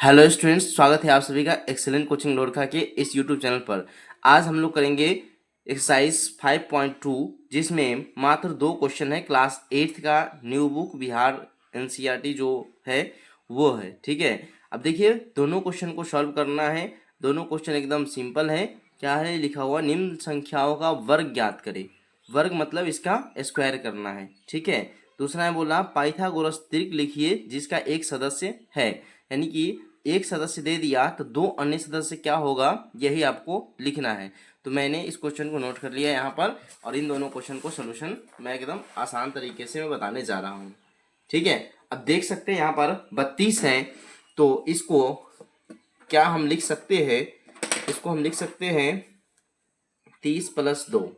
Hello students, स्वागत है आप सभी का एक्सेलेंट कोचिंग लोरखा के इस यूट्यूब चैनल पर। आज हम लोग करेंगे एक्सरसाइज 5.2 जिसमें मात्र 2 क्वेश्चन है। क्लास 8th का न्यू बुक बिहार एनसीईआरटी जो है वो है। ठीक है, अब देखिए दोनों क्वेश्चन को सॉल्व करना है। दोनों क्वेश्चन एकदम सिंपल है। क्या है लिखा हुआ, निम्न संख्याओं का वर्ग ज्ञात करें। वर्ग मतलब इसका स्क्वायर करना है। ठीक है, दूसरा है बोला पाइथागोरस त्रिक लिखिए जिसका एक सदस्य है। यानी कि एक सदस्य दे दिया तो 2 अन्य सदस्य क्या होगा, यही आपको लिखना है। तो मैंने इस क्वेश्चन को नोट कर लिया यहाँ पर, और इन दोनों क्वेश्चन को सोल्यूशन मैं एकदम आसान तरीके से मैं बताने जा रहा हूँ। ठीक है, अब देख सकते हैं यहाँ पर 32 है, तो इसको क्या हम लिख सकते हैं, इसको हम लिख सकते हैं 30 + 2,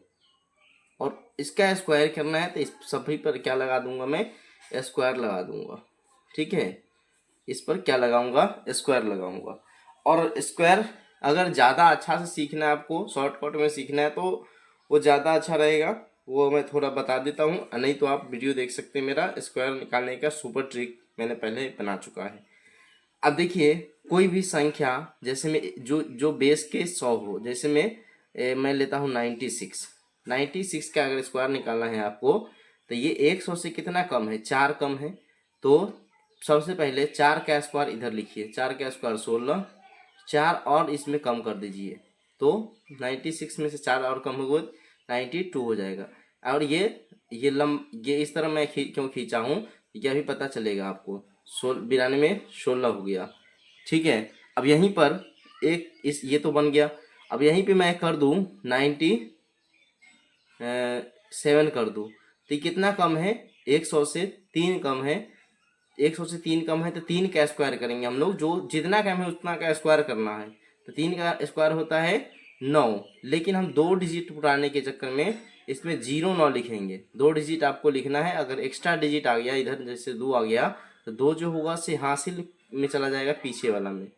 और इसका स्क्वायर करना है तो इस सभी पर क्या लगा दूंगा, मैं स्क्वायर लगा दूंगा। ठीक है, इस पर क्या लगाऊंगा, स्क्वायर लगाऊंगा। और स्क्वायर अगर ज़्यादा अच्छा से सीखना है, आपको शॉर्टकट में सीखना है, तो वो ज़्यादा अच्छा रहेगा। वो मैं थोड़ा बता देता हूँ, नहीं तो आप वीडियो देख सकते हैं। मेरा स्क्वायर निकालने का सुपर ट्रिक मैंने पहले बना चुका है। अब देखिए कोई भी संख्या, जैसे मैं जो जो बेस के 100 हो, जैसे मैं लेता हूँ 96। 96 का अगर स्क्वायर निकालना है आपको, तो ये 100 से कितना कम है, 4 कम है। तो सबसे पहले 4 का स्क्वायर इधर लिखिए, 4 का स्क्वायर 16, 4 और इसमें कम कर दीजिए, तो 96 में से 4 और कम हो गए 92 हो जाएगा। और ये इस तरह मैं क्यों खींचा हूँ, ये अभी पता चलेगा आपको। 92 में 16 हो गया। ठीक है, अब यहीं पर एक इस ये तो बन गया। अब यहीं पे मैं कर दूं 97 कर दूं, तो ये कितना कम है, 100 से 3 कम है। 100 से 3 कम है तो 3 का स्क्वायर करेंगे हम लोग, जो जितना कम है उतना का स्क्वायर करना है। तो 3 का स्क्वायर होता है 9, लेकिन हम 2 डिजिट पुराने के चक्कर में इसमें 0 9 लिखेंगे। 2 डिजिट आपको लिखना है। अगर एक्स्ट्रा डिजिट आ गया इधर, जैसे 2 आ गया, तो 2 जो होगा से हासिल में चला जाएगा पीछे वाला में।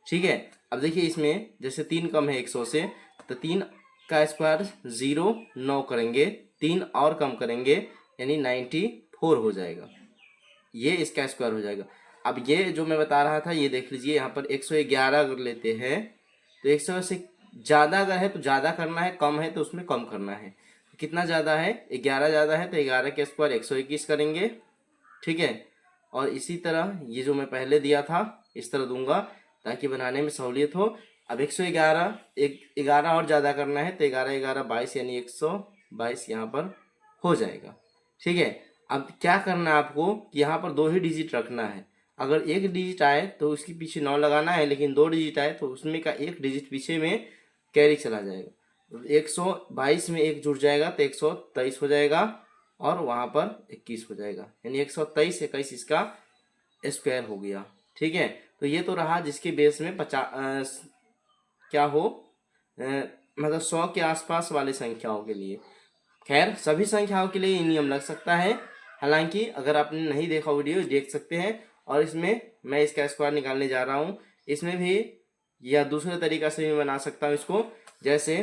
ठीक है, अब देखिए इसमें जैसे 3 कम है 100 से, तो 3 का स्क्वायर 0 9 करेंगे, 3 और कम करेंगे, यानी 94 हो जाएगा। ये इसका स्क्वायर हो जाएगा। अब ये जो मैं बता रहा था, ये देख लीजिए यहाँ पर 111 अगर लेते हैं, तो 100 से ज़्यादा अगर है तो ज़्यादा करना है, कम है तो उसमें कम करना है। कितना ज़्यादा है, 11 ज़्यादा है, तो 11 के स्क्वायर 121 करेंगे। ठीक है, और इसी तरह ये जो मैं पहले दिया था इस तरह दूंगा ताकि बनाने में सहूलियत हो। अब 111, 11 और ज़्यादा करना है, तो 11 11 22, यानी 122 यहाँ पर हो जाएगा। ठीक है, अब क्या करना है आपको कि यहाँ पर 2 ही डिजिट रखना है। अगर 1 डिजिट आए तो उसके पीछे 9 लगाना है, लेकिन 2 डिजिट आए तो उसमें का 1 डिजिट पीछे में कैरी चला जाएगा। 122 में 1 जुड़ जाएगा तो 123 हो जाएगा, और वहाँ पर 21 हो जाएगा, यानी 123 21 इसका स्क्वायर हो गया। ठीक है, तो ये तो रहा जिसके बेस में 50 क्या हो, मतलब 100 के आसपास वाले संख्याओं के लिए। खैर सभी संख्याओं के लिए ये नियम लग सकता है। हालांकि अगर आपने नहीं देखा वीडियो देख सकते हैं। और इसमें मैं इसका स्क्वायर निकालने जा रहा हूँ। इसमें भी या दूसरे तरीका से भी बना सकता हूँ इसको, जैसे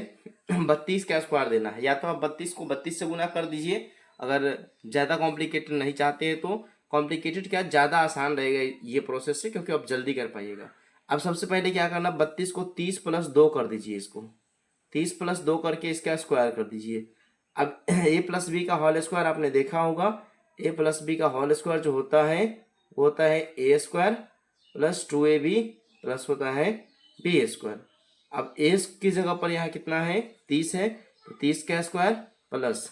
32 का स्क्वायर देना है, या तो आप 32 को 32 से गुना कर दीजिए, अगर ज़्यादा कॉम्प्लिकेटेड नहीं चाहते हैं तो। कॉम्प्लिकेटेड क्या, ज़्यादा आसान रहेगा ये प्रोसेस से, क्योंकि आप जल्दी कर पाइएगा। अब सबसे पहले क्या करना, 32 को 30 + 2 कर दीजिए, इसको 30 + 2 करके इसका स्क्वायर कर दीजिए। अब a + b का होल स्क्वायर आपने देखा होगा। a + b का होल स्क्वायर जो होता है वो होता है a² + 2ab प्लस होता है b²। अब a की जगह पर यहाँ कितना है, 30 है, तो 30 का स्क्वायर प्लस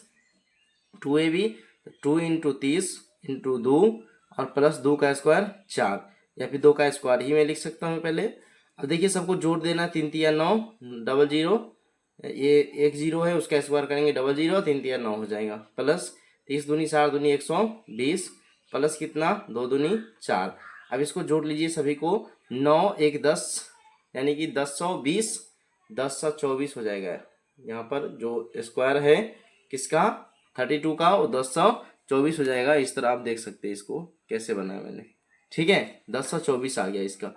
2ab, 2 × 30 × 2 और प्लस 2 का स्क्वायर 4, या फिर 2 का स्क्वायर ही मैं लिख सकता हूँ पहले। अब देखिए सबको जोड़ देना, 3 × 9 डबल 0, ये 1 0 है, उसका स्क्वायर करेंगे डबल 0, 3 × 9 हो जाएगा, प्लस 30 दूनी 4 दूनी 120, प्लस कितना 2 दूनी 4। अब इसको जोड़ लीजिए सभी को, 9 1 10, यानी कि 1020, 1024 हो जाएगा। यहाँ पर जो स्क्वायर है किसका, 32 का, वो 1024 हो जाएगा। इस तरह आप देख सकते हैं इसको कैसे बनाया मैंने। ठीक है, 1024 आ गया इसका।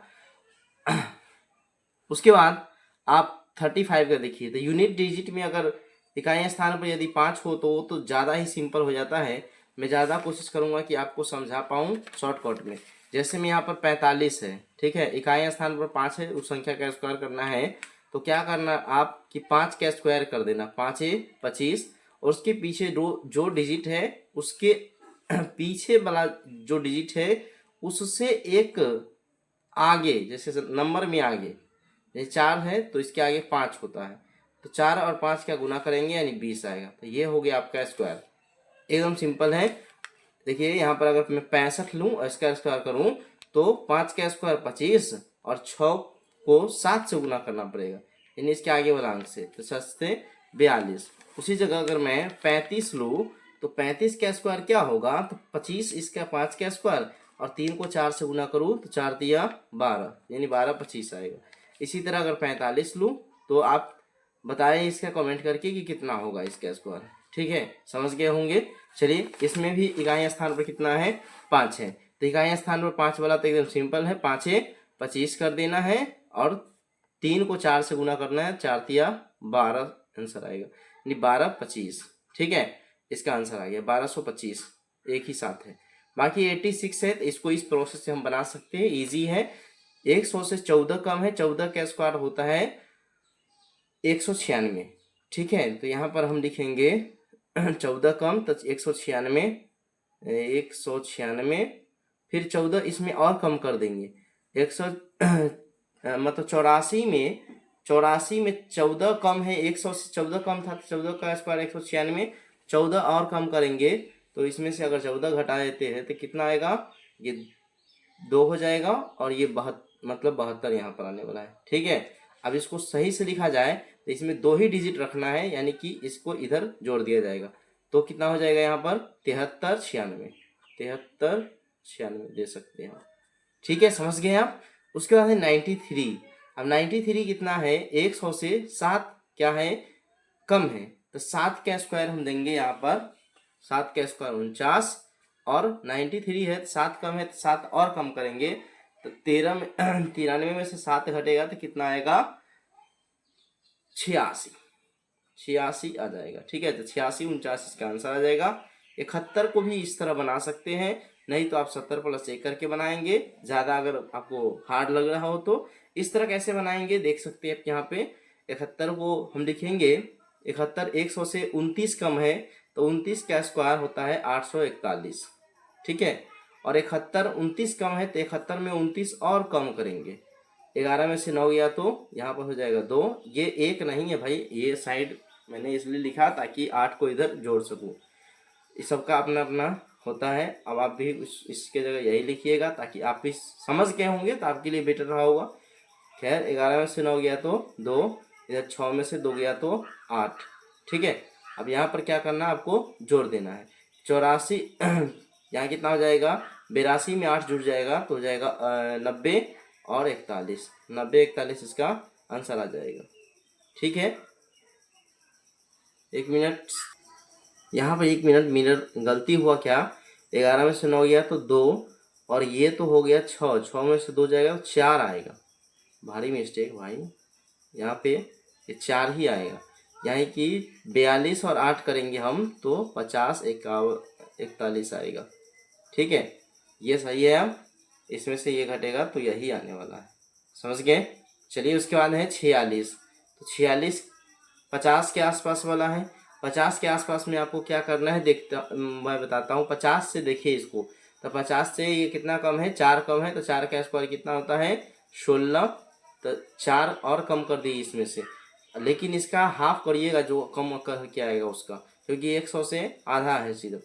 उसके बाद आप 35 का देखिए, तो यूनिट डिजिट में अगर इकाई स्थान पर यदि 5 हो तो ज़्यादा ही सिंपल हो जाता है। मैं ज़्यादा कोशिश करूँगा कि आपको समझा पाऊँ शॉर्टकट में। जैसे मैं यहाँ पर 45 है, ठीक है, इकाई स्थान पर 5 है, उस संख्या का स्क्वायर करना है तो क्या करना आप कि 5 का स्क्वायर कर देना, 5 25, और उसके पीछे जो डिजिट है उसके पीछे वाला जो डिजिट है उससे एक आगे, जैसे नंबर में आगे, जैसे 4 है तो इसके आगे 5 होता है, तो 4 और 5 का गुना करेंगे यानी 20 आएगा। तो ये हो गया आपका स्क्वायर, एकदम सिंपल है। देखिए यहाँ पर अगर मैं 65 लूँ और इसका स्क्वायर करूँ तो 5 का स्क्वायर 25 और 6 को 7 से गुना करना पड़ेगा, यानी इसके आगे वाला अंक से, तो 7 से 42। उसी जगह अगर मैं 35 लूँ तो 35 का स्क्वायर क्या होगा, तो 25 इसका 5 का स्क्वायर और 3 को 4 से गुना करूँ तो 4 तिया 12, यानी 12 25 आएगा। इसी तरह अगर 45 लूँ तो आप बताएं इसका कमेंट करके कि कितना होगा इसका स्क्वायर। ठीक है, समझ गए होंगे। चलिए इसमें भी इकाई स्थान पर कितना है, 5 है, तो इकाई स्थान पर 5 वाला तो एकदम सिंपल है, 5 25 कर देना है और 3 को 4 से गुना करना है, 4 तिया 12 आंसर आएगा, यानी 12 25। ठीक है, इसका आंसर आ गया 1225, एक ही साथ है। बाकी 86 है तो इसको इस प्रोसेस से हम बना सकते हैं, इजी है। 100 से 14 कम है, 14 का स्क्वायर होता है 196। ठीक है, तो यहाँ पर हम लिखेंगे 14 कम तो 196, 196, फिर 14 इसमें और कम कर देंगे, 100 मतलब 84 में 14 कम है, 100 से 14 कम था तो 14 का स्क्वायर 196, 14 और कम करेंगे तो इसमें से अगर 14 घटा देते हैं तो कितना आएगा, ये 2 हो जाएगा और ये 72 यहाँ पर आने वाला है। ठीक है, अब इसको सही से लिखा जाए तो इसमें 2 ही डिजिट रखना है, यानी कि इसको इधर जोड़ दिया जाएगा, तो कितना हो जाएगा यहाँ पर 73 96 दे सकते हैं। ठीक है, समझ गए आप। उसके बाद है 93। अब 93 कितना है, 100 से 7 क्या है, कम है, तो 7 का स्क्वायर हम देंगे यहाँ पर, 7 का स्क्वायर 49, और 93 है 7 कम है तो 7 और कम करेंगे तो 93 में से 7 घटेगा तो कितना आएगा, 86 आ जाएगा। ठीक है, तो 86 49 इसका आंसर आ जाएगा। 71 को भी इस तरह बना सकते हैं, नहीं तो आप 70 + 1 करके बनाएंगे, ज़्यादा अगर आपको हार्ड लग रहा हो तो। इस तरह कैसे बनाएंगे देख सकते हैं आप यहाँ पे। 71 को हम लिखेंगे, 71 100 से 29 कम है तो 29 का स्क्वायर होता है 841। ठीक है, और 71 29 कम है तो 71 में 29 और कम करेंगे, 11 में से 9 गया तो यहाँ पर हो जाएगा 2। ये 1 नहीं है भाई, ये साइड मैंने इसलिए लिखा ताकि 8 को इधर जोड़ सकूँ। इस सबका अपना अपना होता है। अब आप भी इसके जगह यही लिखिएगा ताकि आप भी समझ गए होंगे तो आपके लिए बेटर रहा होगा। खैर, 11 में से 9 गया तो 2, इधर 6 में से 2 गया तो 8। ठीक है, अब यहाँ पर क्या करना है, आपको जोड़ देना है। 84 यहाँ कितना हो जाएगा, 82 में 8 जुड़ जाएगा तो हो जाएगा 90 और 41, 90 41 इसका आंसर आ जाएगा। ठीक है, 1 मिनट, यहाँ पर 1 मिनट मिनट गलती हुआ क्या, 11 में से 9 गया तो 2, और ये तो हो गया 6, 6 में से 2 जाएगा तो 4 आएगा। भारी मिस्टेक भाई, यहाँ पे ये 4 ही आएगा, यानी कि 42 और 8 करेंगे हम तो 50 51 41 आएगा। ठीक है, ये सही है। अब इसमें से ये घटेगा तो यही आने वाला है, समझ गए। चलिए उसके बाद है 46। तो 46 50 के आसपास वाला है। 50 के आसपास में आपको क्या करना है, मैं बताता हूँ। 50 से देखिए इसको, तो 50 से ये कितना कम है, 4 कम है, तो 4 का स्क्वायर कितना होता है 16, तो 4 और कम कर दिए इसमें से, लेकिन इसका हाफ करिएगा जो कम करके आएगा उसका, क्योंकि 100 से आधा है सिर्फ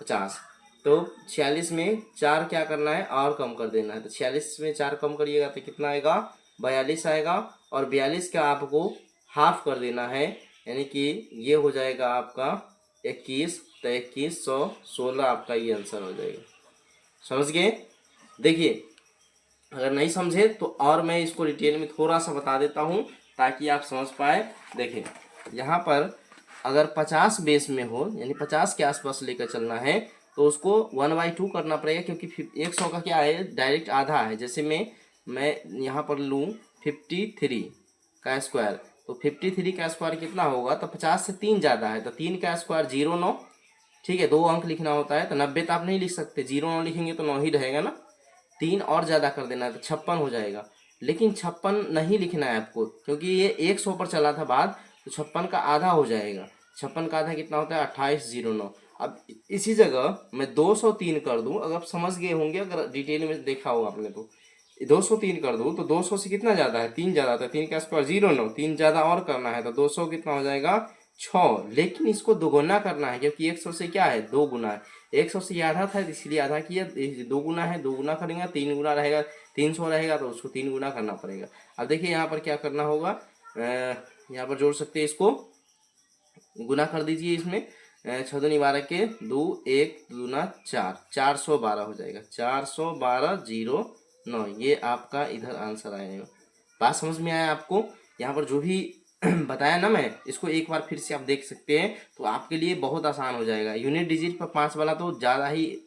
50। तो 46 में 4 क्या करना है और कम कर देना है, तो 46 में 4 कम करिएगा तो कितना आएगा 42 आएगा, और 42 का आपको हाफ कर देना है, यानी कि ये हो जाएगा आपका 21, तो 2116 आपका ये आंसर हो जाएगा। समझ गए। देखिए अगर नहीं समझे तो और मैं इसको डिटेल में थोड़ा सा बता देता हूँ ताकि आप समझ पाए। देखिए यहाँ पर अगर 50 बेस में हो, यानी 50 के आसपास लेकर चलना है, तो उसको 1/2 करना पड़ेगा, क्योंकि 100 का क्या है डायरेक्ट आधा है। जैसे मैं यहाँ पर लूँ 53 का स्क्वायर, तो 53 का स्क्वायर कितना होगा, तो 50 से 3 ज़्यादा है, तो 3 का स्क्वायर 09। ठीक है, 2 अंक लिखना होता है, तो 90 तो आप नहीं लिख सकते, 09 लिखेंगे तो 9 ही रहेगा ना, 3 और ज़्यादा कर देना है तो 56 हो जाएगा। लेकिन 56 नहीं लिखना है आपको, क्योंकि ये 100 पर चला था बाद, तो 56 का आधा हो जाएगा। 56 का आधा कितना होता है? 2809। अब इसी जगह मैं 203 कर दूं, अगर आप समझ गए होंगे, अगर डिटेल में देखा हो आपने तो 203 कर दूं तो 200 से कितना ज़्यादा है? 3 ज़्यादा था। 3 का स्क्वायर 09, 3 ज़्यादा और करना है तो 200 कितना हो जाएगा? 6। लेकिन इसको दोगुना करना है, क्योंकि 100 से क्या है? 2 गुना है। 100 से ये आधा था इसलिए आधा किया, 2 गुना है, 2 गुना करेंगे 3 गुना रहेगा, 300 रहेगा तो उसको 3 गुना करना पड़ेगा। अब देखिए यहाँ पर क्या करना होगा, यहाँ पर जोड़ सकते हैं, इसको गुना कर दीजिए इसमें। 6 दूनी 12 के 2, 1 दूना 4, 412 हो जाएगा। 41209 ये आपका इधर आंसर आएगा। बात समझ में आया आपको? यहाँ पर जो भी बताया ना मैं, इसको एक बार फिर से आप देख सकते हैं तो आपके लिए बहुत आसान हो जाएगा। यूनिट डिजिट पर 5 वाला तो ज़्यादा ही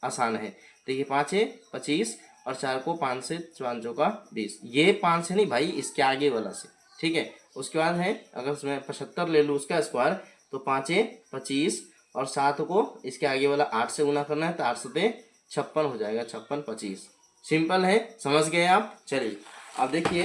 आसान है। देखिए 5 है 25 और 4 को 5 से 5 का 20, ये 5 से नहीं भाई, इसके आगे वाला से, ठीक है। उसके बाद है, अगर मैं 75 ले लूँ उसका स्क्वायर तो 5 25 और 7 को इसके आगे वाला 8 से गुना करना है तो 8 सते 56 हो जाएगा। 56 25 सिंपल है, समझ गए आप? चलिए अब देखिए,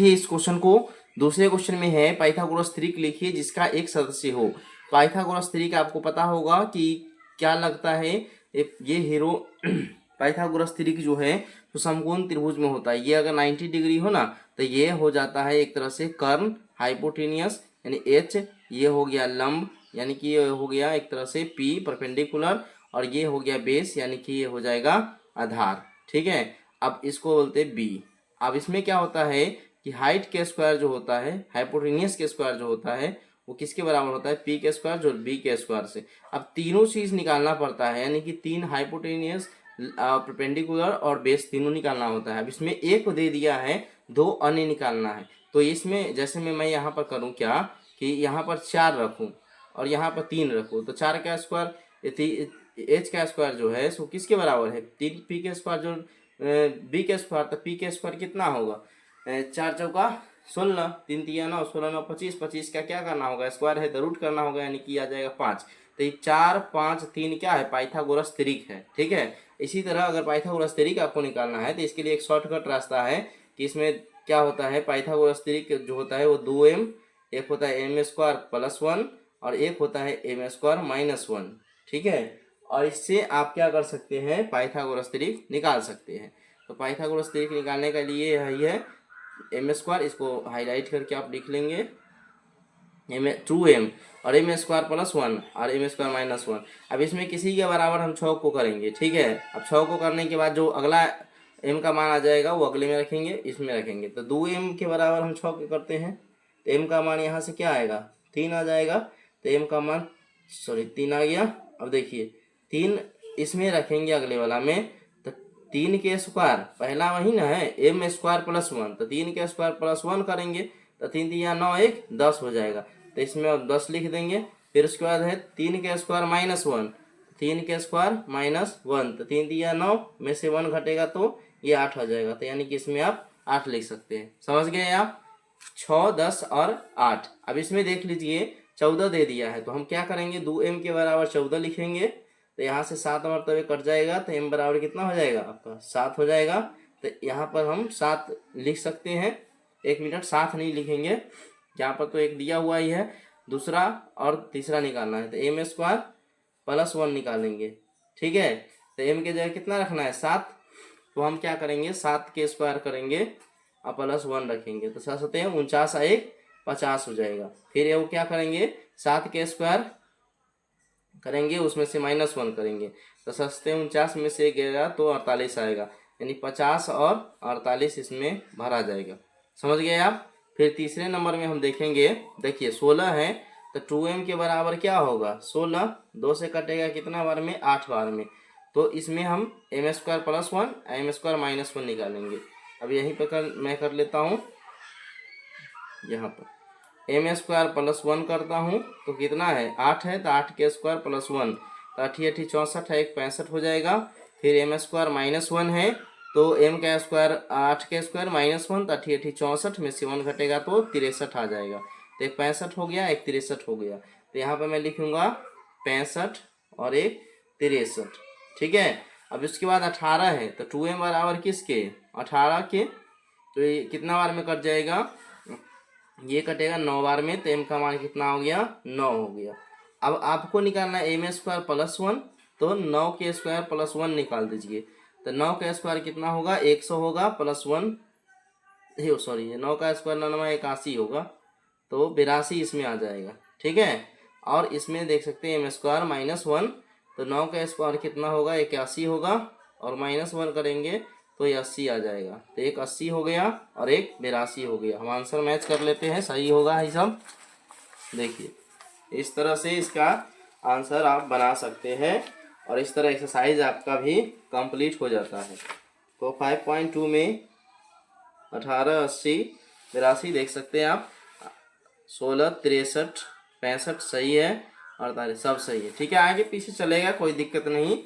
इस क्वेश्चन को। दूसरे क्वेश्चन में है पाइथागोरस त्रिक लिखिए जिसका एक सदस्य हो। पाइथागोरस त्रिक आपको पता होगा कि क्या लगता है, ये हीरो पाइथागोरस त्रिक जो है तो समकोण त्रिभुज में होता है। ये अगर 90 डिग्री हो ना तो ये हो जाता है एक तरह से कर्ण हाइपोटेनियस यानी एच, ये हो गया लंब यानी कि ये हो गया एक तरह से पी परपेंडिकुलर, और ये हो गया बेस यानी कि ये हो जाएगा आधार, ठीक है। अब इसको बोलते हैं बी। अब इसमें क्या होता है कि हाइट के स्क्वायर जो होता है, हाइपोटेनियस के स्क्वायर जो होता है वो किसके बराबर होता है? पी के स्क्वायर जो बी के स्क्वायर से। अब तीनों चीज निकालना पड़ता है, यानी कि 3 हाइपोटेनियस, परपेंडिकुलर और बेस तीनों निकालना होता है। अब इसमें एक दे दिया है, 2 अन्य निकालना है। तो इसमें जैसे मैं यहाँ पर करूँ क्या कि यहाँ पर 4 रखूँ और यहाँ पर 3 रखूँ, तो 4 का स्क्वायर एच का स्क्वायर जो है सो किसके बराबर है? 3 पी के स्क्वायर जो बी के स्क्वायर, तो पी के स्क्वायर कितना होगा? 4 चौका 16, 3 तिया 9, 16 9 25, 25 का क्या करना होगा? स्क्वायर है तो रूट करना होगा, यानी कि आ जाएगा 5। तो ये 4 5 3 क्या है? पाइथागोरस त्रिक है, ठीक है। इसी तरह अगर पाइथागोरस त्रिक आपको निकालना है तो इसके लिए एक शॉर्टकट रास्ता है कि इसमें क्या होता है, पाइथागोरस त्रिक जो होता है वो 2m, एक होता है एम स्क्वायर प्लस 1 और एक होता है एम स्क्वायर माइनस 1, ठीक है। और इससे आप क्या कर सकते हैं? पाइथागोरस त्रिक निकाल सकते हैं। तो पाइथागोरस त्रिक निकालने के लिए यही है एम स्क्वायर, इसको हाईलाइट करके आप लिख लेंगे एम 2m और एम स्क्वायर प्लस 1 और एम स्क्वायर माइनस 1। अब इसमें किसी के बराबर हम 6 को करेंगे, ठीक है। अब 6 को करने के बाद जो अगला m का मान आ जाएगा वो अगले में रखेंगे, इसमें रखेंगे। तो 2m के बराबर हम 6 को करते हैं तो m का मान यहाँ से क्या आएगा? 3 आ जाएगा। तो m का मान 3 आ गया। अब देखिए 3 इसमें रखेंगे अगले वाला में, तो 3 के स्क्वायर पहला वही ना है एम स्क्वायर प्लस 1, तो 3 के स्क्वायर प्लस 1 करेंगे तो 3 3 9 1 10 हो जाएगा। तो इसमें अब 10 लिख देंगे। फिर उसके बाद है 3 के स्क्वायर माइनस 1, 3 के स्क्वायर माइनस 1, तो 3 3 9 में से 1 घटेगा तो ये 8 हो जाएगा। तो यानी कि इसमें आप 8 लिख सकते हैं। समझ गए आप? 6 10 और 8। अब इसमें देख लीजिए 14 दे दिया है तो हम क्या करेंगे? 2m के बराबर 14 लिखेंगे। तो यहाँ से 7 मरतबे कट जाएगा तो m बराबर कितना हो जाएगा आपका? 7 हो जाएगा। तो यहाँ पर हम 7 लिख सकते हैं। 1 मिनट, 7 नहीं लिखेंगे, यहाँ पर तो एक दिया हुआ ही है, दूसरा और तीसरा निकालना है। तो एम स्क्वायर प्लस 1 निकालेंगे, ठीक है। तो m के जगह कितना रखना है? 7। तो हम क्या करेंगे? 7 के स्क्वायर करेंगे और प्लस 1 रखेंगे तो 7 सते 49 1 50 हो जाएगा। फिर ये वो क्या करेंगे? 7 के स्क्वायर करेंगे, उसमें से माइनस 1 करेंगे तो 7 49 में से गया तो 48 आएगा, यानी 50 और 48 इसमें भरा जाएगा। समझ गए आप? फिर तीसरे नंबर में हम देखेंगे, देखिए 16 है तो 2m के बराबर क्या होगा? 16 2 से कटेगा कितना बार में? 8 बार में। तो इसमें हम M square plus 1 M square minus 1 निकालेंगे। अब यहीं पर मैं कर लेता हूँ, यहाँ पर एम स्क्वायर प्लस 1 करता हूँ तो कितना है? 8 है तो 8 के स्क्वायर प्लस 1 तो 8 8 64 है, 1 65 हो जाएगा। फिर एम स्क्वायर माइनस 1 है तो एम का स्क्वायर 8 के स्क्वायर माइनस 1 तो 8 8 64 में से 1 घटेगा तो 63 आ जाएगा। तो 1 65 हो गया, 1 63 हो गया। तो यहाँ पर मैं लिखूंगा 65 और 1 63, ठीक है। अब इसके बाद 18 है तो 2m बराबर किसके, 18 के, तो ये कितना बार में कट जाएगा, ये कटेगा 9 बार में, तो m का मान कितना हो गया, 9 हो गया। अब आपको निकालना है m स्क्वायर प्लस 1, तो 9 के स्क्वायर प्लस 1 निकाल दीजिए। तो 9 का स्क्वायर कितना होगा, 100 होगा, प्लस 1, सॉरी 9 का स्क्वायर 9 में 81 होगा, तो 82 इसमें आ जाएगा। ठीक है, और इसमें देख सकते हैं m स्क्वायर माइनस 1, तो 9 का स्क्वायर कितना होगा, 81 होगा, और माइनस 1 करेंगे तो ये 80 आ जाएगा। तो एक 80 हो गया और एक 82 हो गया। हम आंसर मैच कर लेते हैं, सही होगा ये सब। देखिए इस तरह से इसका आंसर आप बना सकते हैं, और इस तरह एक्सरसाइज आपका भी कंप्लीट हो जाता है। तो 5.2 में 18, 80, 82 देख सकते हैं आप, 16, 63, 65 सही है, 48 सब सही है। ठीक है, आगे पीछे चलेगा, कोई दिक्कत नहीं।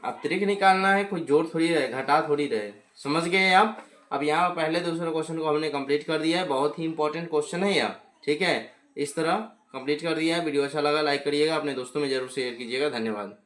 अब त्रिक निकालना है, कोई जोड़ थोड़ी रहे, घटा थोड़ी रहे, समझ गए आप। अब यहाँ पहले दूसरे क्वेश्चन को हमने कंप्लीट कर दिया है, बहुत ही इंपॉर्टेंट क्वेश्चन है यार। ठीक है, इस तरह कंप्लीट कर दिया है। वीडियो अच्छा लगा लाइक करिएगा, अपने दोस्तों में जरूर शेयर कीजिएगा। धन्यवाद।